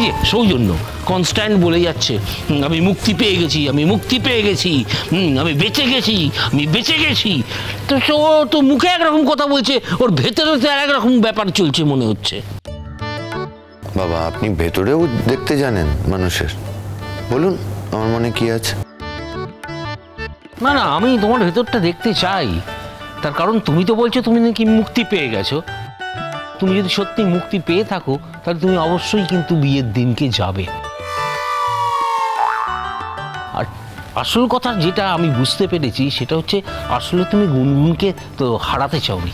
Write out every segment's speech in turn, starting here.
যে সৌজন্য কনস্ট্যান্ট বলে যাচ্ছে আমি মুক্তি পেয়ে গেছি, আমি মুক্তি পেয়ে গেছি, আমি বেঁচে গেছি, আমি বেঁচে গেছি। তো ও তো মুখে একরকম কথা বলছে, ওর ভেতরে তো আর একরকম ব্যাপার চলছে মনে হচ্ছে। বাবা আপনি ভেতরেও দেখতে জানেন মানুষের, বলুন আমার মনে কি আছে? না না, আমি তোমার ভেতরটা দেখতে চাই। তার কারণ তুমি তো বলছো তুমি নাকি মুক্তি পেয়ে গেছো। তুমি যদি সত্যি মুক্তি পেয়ে থাকো তাহলে তুমি অবশ্যই কিন্তু বিয়ের দিনকে যাবে। আর আসল কথা যেটা আমি বুঝতে পেরেছি সেটা হচ্ছে আসলে তুমি গুনগুনকে তো হারাতে চাওনি।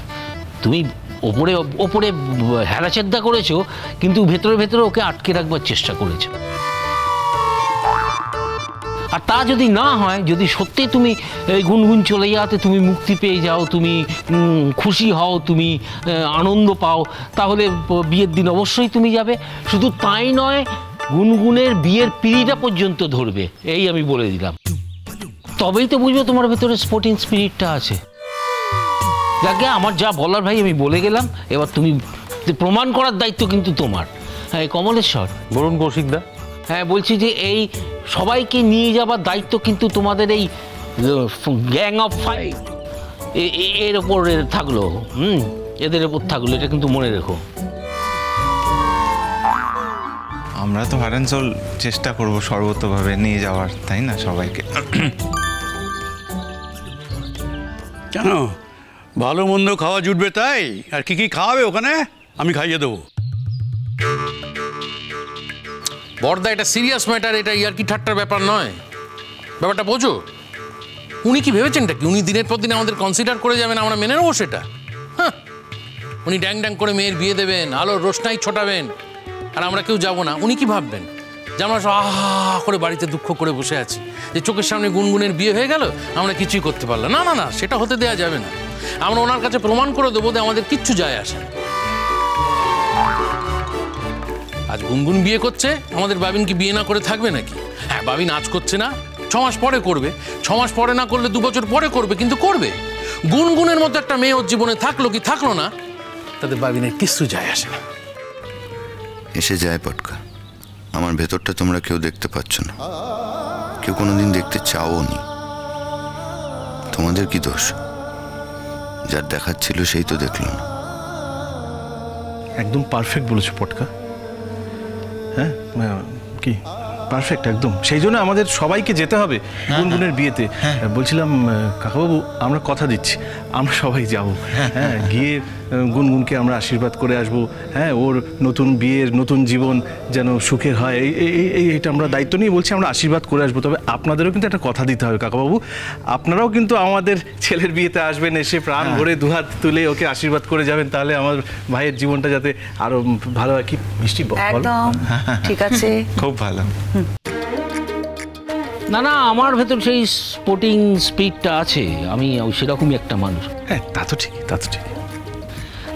তুমি ওপরে ওপরে হেলাচেদ্দা করেছো, কিন্তু ভেতরে ভেতরে ওকে আটকে রাখবার চেষ্টা করেছো। আর তা যদি না হয়, যদি সত্যি তুমি এই গুনগুন চলে যাওয়াতে তুমি মুক্তি পেয়ে যাও, তুমি খুশি হও, তুমি আনন্দ পাও, তাহলে বিয়ের দিন অবশ্যই তুমি যাবে। শুধু তাই নয়, গুনগুনের বিয়ের পিঁড়িটা পর্যন্ত ধরবে, এই আমি বলে দিলাম। তবেই তো বুঝবে তোমার ভেতরে স্পোর্টিং স্পিরিটটা আছে। যাকে আমার যা বলার ভাই আমি বলে গেলাম, এবার তুমি প্রমাণ করার দায়িত্ব কিন্তু তোমার। হ্যাঁ কমলেশ্বর বলুন কৌশিকদা। হ্যাঁ বলছি যে এই সবাইকে নিয়ে যাবার দায়িত্ব কিন্তু তোমাদের এই গ্যাং অফ ফাইভ এর ওপর থাকলো। এদের ওপর থাকলো, এটা কিন্তু মনে রেখো। আমরা তো হারানচল চেষ্টা করব সর্বতভাবে নিয়ে যাওয়ার, তাই না সবাইকে? কেন ভালো মন্দ খাওয়া জুটবে তাই? আর কি কি খাওয়াবে ওখানে? আমি খাইয়ে দেবো। বড়দা এটা সিরিয়াস ম্যাটার, এটা ইয়ার্কি ঠাট্টার ব্যাপার নয়। ব্যাপারটা বোঝো। উনি কি ভেবেছেনটা কি উনি দিনের পর দিন আমাদের কনসিডার করে যাবেন, আমরা মেনে নেবো সেটা? হ্যাঁ, উনি ড্যাং ড্যাং করে মেয়ের বিয়ে দেবেন, আলোর রোশনাই ছোটাবেন, আর আমরা কেউ যাবো না। উনি কি ভাববেন যে আমরা সব আহা করে বাড়িতে দুঃখ করে বসে আছি, যে চোখের সামনে গুনগুনের বিয়ে হয়ে গেল, আমরা কিছুই করতে পারলাম না? না না, সেটা হতে দেওয়া যাবে না। আমরা ওনার কাছে প্রমাণ করে দেবো যে আমাদের কিচ্ছু যায় আসে না। আজ গুনগুন বিয়ে করছে, আমাদের বাবিন কি বিয়ে না করে থাকবে নাকি? হ্যাঁ, বাবিন আজ করছে না, 6 মাস পরে করবে, 6 মাস পরে না করলে 2 বছর পরে করবে, কিন্তু করবে। গুনগুনের মতো একটা মেয়ে ওর জীবনে থাকলো কি থাকলো না, তাদের বাবিনের কিছু যায় আসে না। এসে যায় পটকা, আমার ভেতরটা তোমরা কেউ দেখতে পাচ্ছ না, কেউ কোনোদিন দেখতে চাও নি। তোমাদের কি দোষ? যার দেখাচ্ছিল সেই তো দেখল না। একদম পারফেক্ট বলেছো পটকা। হ্যাঁ কি পারফেক্ট একদম। সেই জন্য আমাদের সবাইকে যেতে হবে গুনগুনের বিয়েতে। বলছিলাম কাকাবাবু, আমরা কথা দিচ্ছি আমরা সবাই যাব। হ্যাঁ, গিয়ে গুনগুনকে আমরা আশীর্বাদ করে আসবো। হ্যাঁ, ওর নতুন বিয়ের নতুন জীবন যেন সুখের হয়, এইটা আমরা দায়িত্ব নিয়ে বলছি, আমরা আশীর্বাদ করে আসবো। তবে আপনাদেরও কিন্তু একটা কথা দিতে হবে কাকাবাবু, আপনারাও কিন্তু আমাদের ছেলের বিয়েতে আসবেন, এসে প্রাণ ভরে দুহাত তুলে ওকে আশীর্বাদ করে যাবেন, তাহলে আমার ভাইয়ের জীবনটা যাতে আরো ভালো হয়। কি মিষ্টি একদম ঠিক আছে, খুব ভালো। না না, আমার ভেতর সেই স্পোর্টিং স্পিরিটটা আছে, আমি সেরকমই একটা মানুষ। হ্যাঁ তা তো ঠিক, তা তো ঠিক।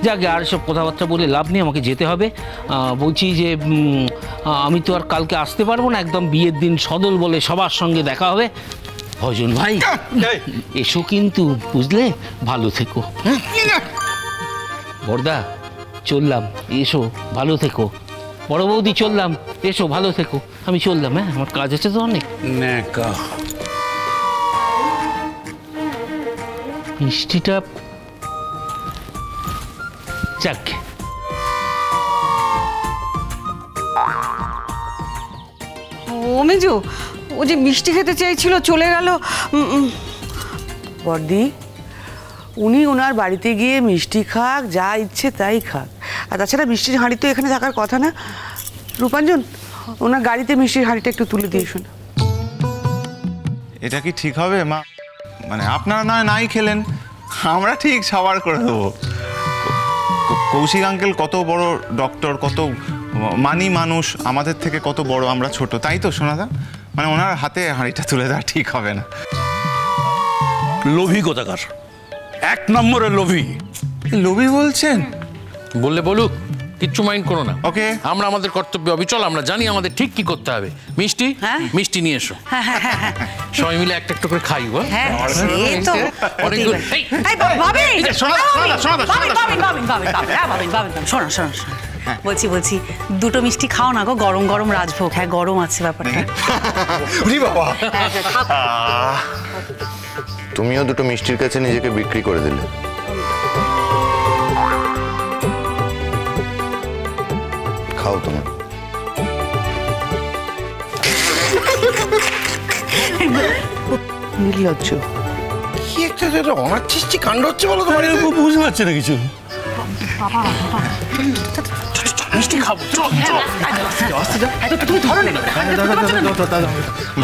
যাকে আর সব কথাবার্তা বলে লাভ নেই, আমাকে যেতে হবে। বলছি যে আমি তো আর কালকে আসতে পারবো না, একদম বিয়ের দিন সদল বলে সবার সঙ্গে দেখা হবে। ভজন ভাই এসো কিন্তু, বুঝলে, ভালো থেকো। বড়দা চললাম, এসো ভালো থেকো। বড় বৌদি চললাম, এসো ভালো থেকো। আমি চললাম, হ্যাঁ আমার কাজ আছে তো অনেক। মিষ্টিটা যাক, ও মেজো, ও যে মিষ্টি খেতে চেয়েছিল চলে গেল। বর্দি, উনি ওনার বাড়িতে গিয়ে মিষ্টি খাক, যা ইচ্ছে তাই খাক। আর তাছাড়া মিষ্টির হাঁড়ি তো এখানে থাকার কথা না। রূপাঞ্জন, ওনার গাড়িতে মিষ্টির হাঁড়িটা একটু তুলে দিয়ে শোনা। এটা কি ঠিক হবে মা? মানে আপনারা নাই খেলেন, আমরা ঠিক সাবার করে দেবো। কৌশিক আঙ্কেল কত বড় ডক্টর, কত মানি মানুষ, আমাদের থেকে কত বড়, আমরা ছোট, তাই তো সোনাদা? মানে ওনার হাতে হাঁড়িটা তুলে দেওয়া ঠিক হবে না। লোভী কোথাকার, 1 নম্বরের লোভী। লোভী বলছেন? বললে বলুক, কিচ্ছু মাইন্ড করো না। ওকে, আমরা আমাদের কর্তব্য অবিচল, আমরা জানি আমাদের ঠিক কি করতে হবে। মিষ্টি, মিষ্টি নিয়ে এসো, সবাই মিলে একটা একটা করে খাই। বলছি দুটো মিষ্টি খাও না গো, গরম গরম রাজভোগ। হ্যাঁ গরম আছে ব্যাপারটা। বাবা, তুমিও দুটো মিষ্টির কাছে নিজেকে বিক্রি করে দিলে। খাও তোমার। নির্লজ্জ। কি একটা অনাচ্ছিষ্টি কাণ্ড হচ্ছে বলো তোমার? বুঝতে পারছে না কিছু। মিষ্টি খাবো, তুমি ধরো না।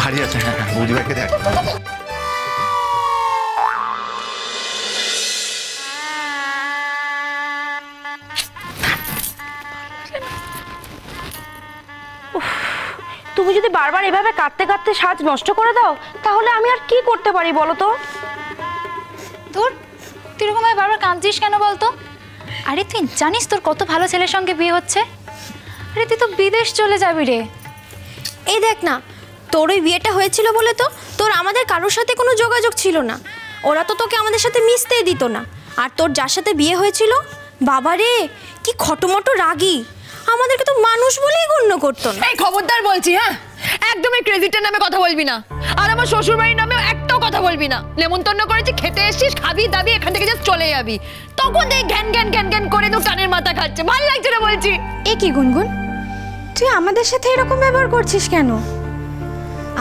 ভারী আছে। হ্যাঁ বৌদি ভাইকে দেখ। তুমি যদি বারবার এভাবে কাঁদতে কাঁদতে সাজ নষ্ট করে দাও তাহলে আমি আর কি করতে পারি বলো তো? ধুর, তুই এরকম বারবার কাঁদছিস কেন বলতো? আরে তুই জানিস তোর কত ভালো ছেলের সঙ্গে বিয়ে হচ্ছে? আরে তুই তো বিদেশ চলে যাবি রে। এই দেখ না, তোর ওই বিয়েটা হয়েছিল বলে তো তোর আমাদের কারোর সাথে কোনো যোগাযোগ ছিল না। ওরা তো তোকে আমাদের সাথে মিশতেই দিত না। আর তোর যার সাথে বিয়ে হয়েছিল, বাবা রে কি খটোমটো রাগী, আমাদেরকে তো মানুষ বলেই গণ্য করতো না। এই খবরদার বলছি, হ্যাঁ একদম এই ক্রেজিটার নামে কথা বলবি না। আর আমার শ্বশুর বাড়ির নামেও একটাও কথা বলবি না। নেমন্তন্ন করেছি, খেতে এসেছিস, খাবি দাবি, এখান থেকে জাস্ট চলে যাবি। তখন দেখ ঘ্যান ঘ্যান ঘ্যান ঘ্যান করে তো কানের মাথা খাচ্ছে। ভালো লাগছে না বলছি। এ কি গুনগুন, তুই আমাদের সাথে এরকম ব্যবহার করছিস কেন?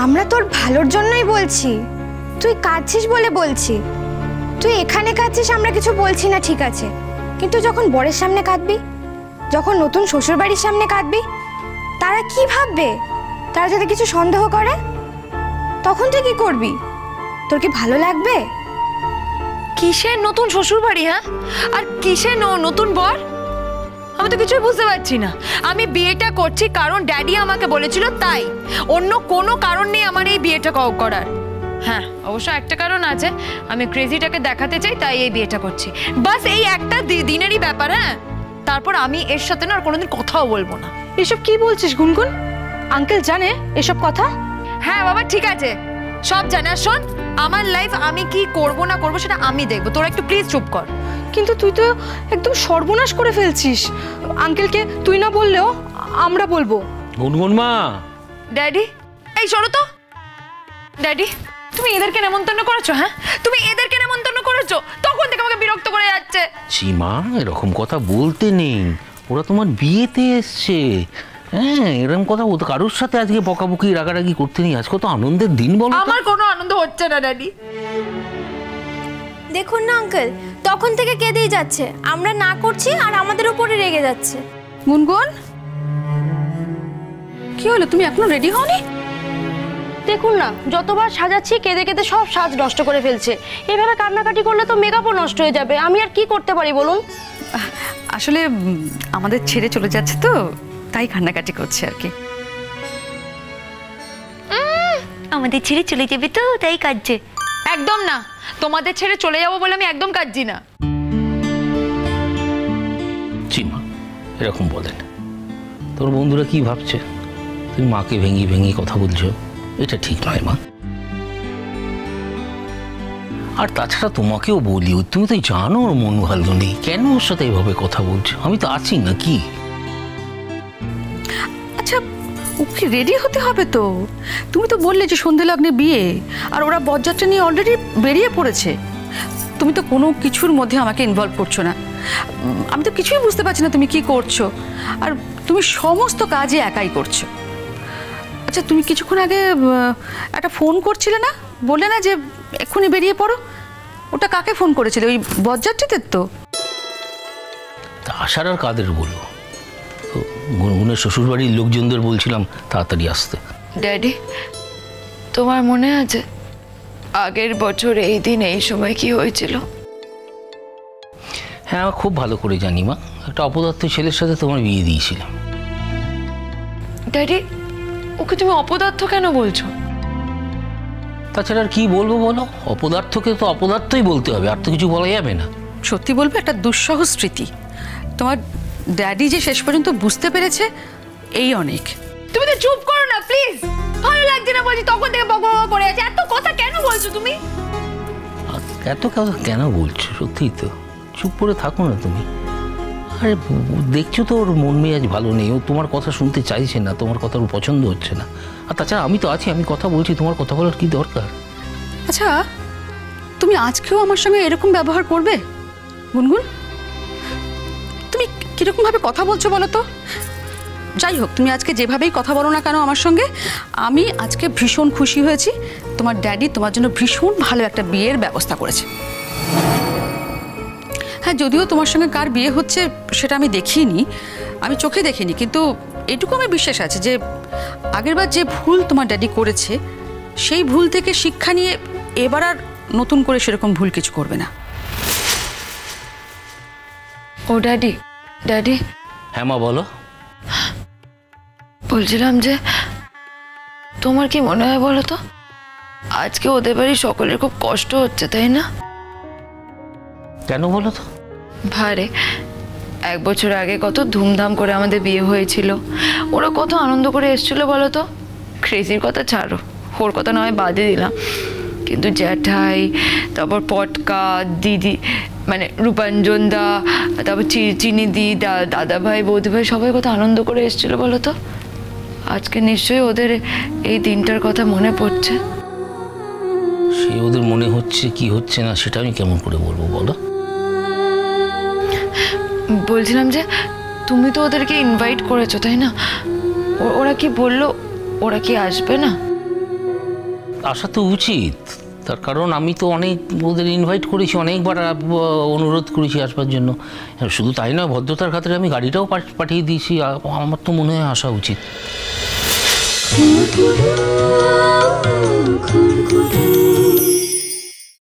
আমরা তোর ভালোর জন্যই বলছি, তুই কাঁদছিস বলে বলছি। তুই এখানে কাঁদছিস আমরা কিছু বলছি না, ঠিক আছে, কিন্তু যখন বরের সামনে কাঁদবি, যখন নতুন শ্বশুর বাড়ির সামনে কাঁদবি, তারা কি ভাববে? তারা যদি কিছু সন্দেহ করে তখন তুই কি করবি? তোর কি ভালো লাগবে? কিসের নতুন শ্বশুর বাড়ি, হ্যাঁ? আর কিসের নতুন বর? আমি তো কিছুই বুঝতে পারছি না। আমি বিয়েটা করছি কারণ ড্যাডি আমাকে বলেছিল, তাই। অন্য কোনো কারণ নেই আমার এই বিয়েটা করার। হ্যাঁ অবশ্য একটা কারণ আছে, আমি ক্রেজিটাকে দেখাতে চাই, তাই এই বিয়েটা করছি। বাস এই একটা দিনেরই ব্যাপার। হ্যাঁ, তারপর আমি এর সাথে না আর কোনোদিন কথাও বলবো না। এসব কি বলছিস গুনগুন? আঙ্কেল জানে এসব কথা? হ্যাঁ বাবা ঠিক আছে, সব জানে। আর শোন, আমার লাইফ আমি কি করব না করব সেটা আমি দেখবো, তোরা একটু প্লিজ চুপ কর। কিন্তু তুই তো একদম সর্বনাশ করে ফেলছিস। আঙ্কেলকে তুই না বললেও আমরা বলবো। গুনগুন মা। ড্যাডি, এই সরো তো। ড্যাডি, তুমি এদেরকে নেমন্তন্ন করেছো? হ্যাঁ তুমি এদেরকে নেমন্তন্ন করেছো? তখন থেকে আমাকে বিরক্ত করে যাচ্ছে। সীমা, এরকম কথা বলতে নেই, ওরা তোমার বিয়েতে এসছে। হ্যাঁ এরকম কথা বলতে কারোর সাথে আজকে বকাবকি রাগারাগি করতে নেই। আজকে তো আনন্দের দিন বলো। আমার কোনো আনন্দ হচ্ছে না ড্যাডি। দেখুন না আঙ্কেল, তখন থেকে কেঁদেই যাচ্ছে, আমরা না করছি আর আমাদের উপরে রেগে যাচ্ছে। গুনগুন, কি হলো, তুমি এখনো রেডি হওনি? দেখুন না, যতবার সাজাচ্ছি কেঁদে কেঁদে সব সাজ নষ্ট করে ফেলছে। এভাবে কান্নাকাটি করলে তো মেকআপও নষ্ট হয়ে যাবে। আমি আর কি করতে পারি বলুন? আসলে আমাদের ছেড়ে চলে যাচ্ছে তো, তাই কান্নাকাটি করছে আর কি। আমাদের ছেড়ে চলে যাবে তো তাই কাঁদছে। একদম না, তোমাদের ছেড়ে চলে যাবো বলে আমি একদম কাঁদছি না। সীমা, এরকম বলে না। তোর বন্ধুরা কি ভাবছে? তুই মাকে ভেঙে ভেঙে কথা বলছো, এটা ঠিক নয় মা। আর তাছাড়া তোমাকেও বলি, তুমি তো জানো ওর মন ভালো নেই, কেন ওর সাথে এভাবে কথা বলছো? আমি তো আছি না কি? আচ্ছা, ওকে রেডি হতে হবে তো। তুমি তো বললে যে সন্ধে লগ্নে বিয়ে, আর ওরা বরযাত্রী নিয়ে অলরেডি বেরিয়ে পড়েছে। তুমি তো কোনো কিছুর মধ্যে আমাকে ইনভলভ করছো না। আমি তো কিছুই বুঝতে পারছি না তুমি কি করছো, আর তুমি সমস্ত কাজই একাই করছো। আচ্ছা, তুমি কিছুক্ষণ আগে একটা ফোন করছিলে না, বললে না যে এক্ষুনি বেরিয়ে পড়ো? ওটা কাকে ফোন করেছিলে? ওই বরযাত্রীদের তো? আশার আর কাদের বলবো, গুনগুনের শ্বশুরবাড়ির লোকজনদের বলছিলাম তাড়াতাড়ি আসতে। ড্যাডি, তোমার মনে আছে আগের বছর এই দিন এই সময় কি হয়েছিল? হ্যাঁ, আমার খুব ভালো করে জানি মা। একটা অপদার্থ ছেলের সাথে তোমার বিয়ে দিয়েছিলাম। ড্যাডি, ওকে তুমি অপদার্থ কেন বলছো? তাছাড়া আর কি বলবো বলো? অপদার্থকে তো অপদার্থই বলতে হবে, আর তো কিছু বলা যাবে না। সত্যি বলবো, একটা দুঃসহ স্মৃতি। তোমার ড্যাডি যে শেষ পর্যন্ত বুঝতে পেরেছে, এই অনেক। তুমি তো চুপ করো না প্লিজ, ভালো লাগছে না বলছি, তখন থেকে বকবক করে আছে। এত কথা কেন বলছো তুমি? এত কথা কেন বলছো? সত্যিই তো, চুপ করে থাকো না তুমি। আরে দেখছো তো ওর মন মেজাজ ভালো নেই, ও তোমার কথা শুনতে চাইছে না, তোমার কথা ওর পছন্দ হচ্ছে না। আর তাছাড়া আমি তো আছি, আমি কথা বলছি, তোমার কথা বলার কি দরকার? আচ্ছা, তুমি আজকেও আমার সঙ্গে এরকম ব্যবহার করবে গুনগুন? তুমি কীরকমভাবে কথা বলছো বলো তো? যাই হোক, তুমি আজকে যেভাবেই কথা বলো না কেন আমার সঙ্গে, আমি আজকে ভীষণ খুশি হয়েছি। তোমার ড্যাডি তোমার জন্য ভীষণ ভালো একটা বিয়ের ব্যবস্থা করেছে। হ্যাঁ, যদিও তোমার সঙ্গে কার বিয়ে হচ্ছে সেটা আমি দেখিনি, আমি চোখে দেখিনি, কিন্তু এটুকু আমার বিশ্বাস আছে যে আগেরবার যে ভুল তোমার ড্যাডি করেছে সেই ভুল থেকে শিক্ষা নিয়ে এবার আর নতুন করে সেরকম ভুল কিছু করবে না। ও ড্যাডি, ড্যাডি। হ্যাঁ মা, বলো। বলছিলাম যে তোমার কি মনে হয় বলো তো, আজকে ওদের বাড়ির সকলের খুব কষ্ট হচ্ছে, তাই না? কেন বলো তো? ভারে 1 বছর আগে কত ধুমধাম করে আমাদের বিয়ে হয়েছিল, ওরা কত আনন্দ করে এসেছিল বলো তো। ক্রেজির কথা ছাড়ো, ওর কথা নয় বাদে দিলাম, কিন্তু জ্যাঠাই, তারপর পটকা দিদি, মানে রূপাঞ্জন দা, তারপর চিনি দি, দাদা ভাই, বৌদি ভাই, সবাই কত আনন্দ করে এসেছিল বলো তো। আজকে নিশ্চয়ই ওদের এই দিনটার কথা মনে পড়ছে। সে ওদের মনে হচ্ছে কি হচ্ছে না সেটা আমি কেমন করে বলবো বলো? বলছিলাম যে তুমি তো ওদেরকে ইনভাইট করেছো, তাই না? ওরা কি বললো, ওরা কি আসবে না? আসা তো উচিত, তার কারণ আমি তো অনেক ওদের ইনভাইট করেছি, অনেকবার অনুরোধ করেছি আসবার জন্য। শুধু তাই নয়, ভদ্রতার খাতিরে আমি গাড়িটাও পাঠিয়ে দিয়েছি। আমার তো মনে হয় আসা উচিত।